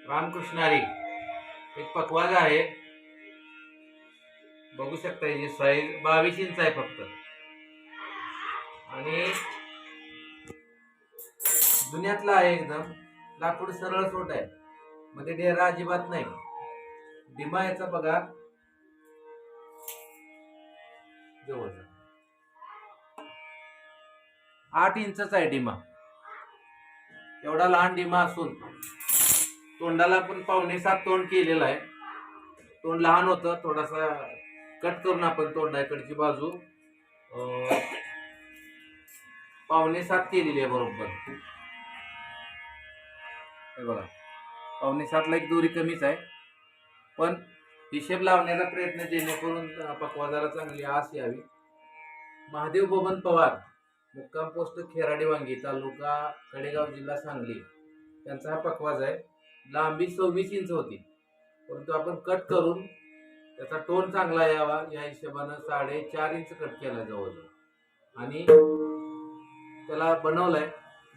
रामकृष्णारी एक पकवाज आहे. बघू शकता याची साईज 22 इंच आहे फक्त. आणि दुनियातला आहे एकदम. लाकूड सरळ सोट आहे, मध्ये डेरा अजिबात नाही. डिमा याचा बघा जवळ 8 इंचच आहे डिमा. एवढा लहान डिमा असून तोंडाला पण 6.25 तोंड केलेलं आहे. तोंड लहान होतं, थोडासा कट करून आपण तोंडाकडची बाजू 6.25 केलेली आहे बरोबर. हे बघा 6.25 ला एक दोरी कमीच आहे, पण हिशेब लावण्याचा प्रयत्न जेणेकरून पकवाजाला चांगली आस यावी. महादेव बबन पवार, मुक्काम पोस्ट खेराडी वांगी, तालुका कडेगाव, जिल्हा सांगली, त्यांचा हा पकवाज आहे. लांबी 26 इंच होती, परंतु आपण कट करून त्याचा टोन चांगला यावा या हिशोबानं 4.5 इंच कट केला जवळजवळ आणि त्याला बनवलाय.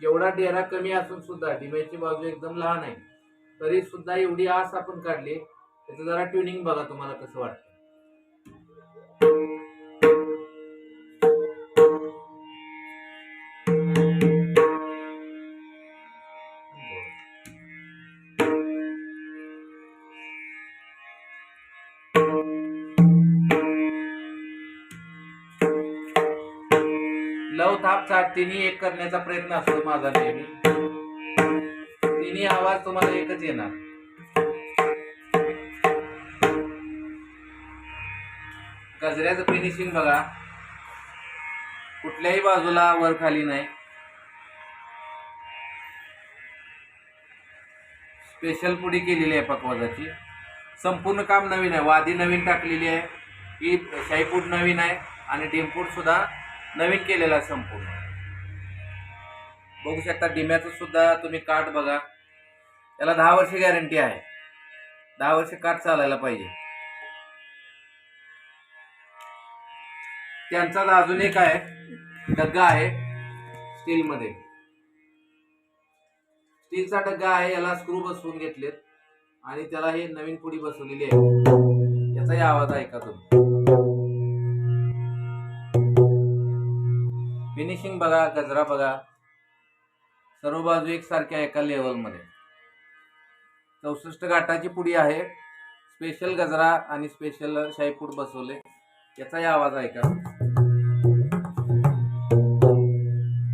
एवढा डेरा कमी असून सुद्धा डिम्याची बाजू एकदम लहान आहे, तरी सुद्धा एवढी आस आपण काढली. त्याचं जरा ट्युनिंग बघा तुम्हाला कसं वाटतं. लव थाप चाट तिन्ही एक करण्याचा प्रयत्न असतो माझा नेहमी. तिन्ही आवाज तुम्हाला एकच येणार. गजऱ्याचं फिनिशिंग बघा, कुठल्याही बाजूला वर खाली नाही. स्पेशल पुडी केलेली आहे पकवाजाची. संपूर्ण काम नवीन आहे. वादी नवीन टाकलेली आहे, ही शाईपूड नवीन आहे आणि डिमपूड सुद्धा नवीन केलेला आहे संपूर्ण. बघू शकता डिम्याचं सुद्धा तुम्ही काठ बघा. त्याला 10 वर्ष गॅरंटी आहे. 10 वर्ष काठ चालायला पाहिजे. त्यांचाच अजून एक आहे डग्गा आहे स्टीलमध्ये. स्टीलचा डग्गा आहे, याला स्क्रू बसवून घेतलेत आणि त्याला हे नवीन पुडी बसवलेली आहे. याचाही आवाज ऐका तुम्ही. फिनिशिंग बघा, गजरा बघा, सर्व बाजू एकसारख्या एका लेवल मध्ये. 64 गाठाची पुडी आहे. स्पेशल गजरा आणि स्पेशल शाईपूड बसवले. याचाही आवाज ऐका.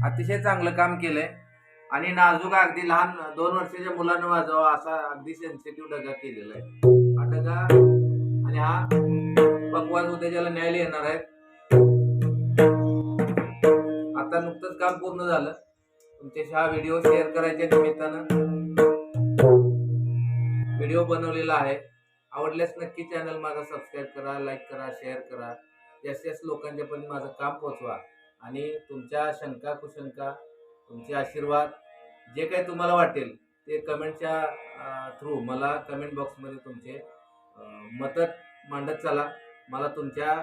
अतिशय चांगलं काम केलंय आणि नाजूक अगदी लहान 2 वर्षाच्या मुलांना वाजवा असा अगदी सेन्सिटिव्ह डगा केलेला आहे. हा डगा आणि हा पकवाज उद्या ज्याला न्यायला येणार आहे. आता नुकतंच काम पूर्ण झालं. तुमच्याशी हा व्हिडिओ शेअर करायच्या निमित्तानं व्हिडिओ बनवलेला आहे. आवडल्यास नक्की चॅनल माझा सबस्क्राईब करा, लाईक करा, शेअर करा. जास्तीत लोकांच्या पण माझं काम पोहोचवा आणि तुमच्या शंका कुशंका, तुमचे आशीर्वाद, जे काही तुम्हाला वाटेल ते कमेंटच्या थ्रू मला कमेंट बॉक्समध्ये तुमचे मत मांडत चला. मला तुमच्या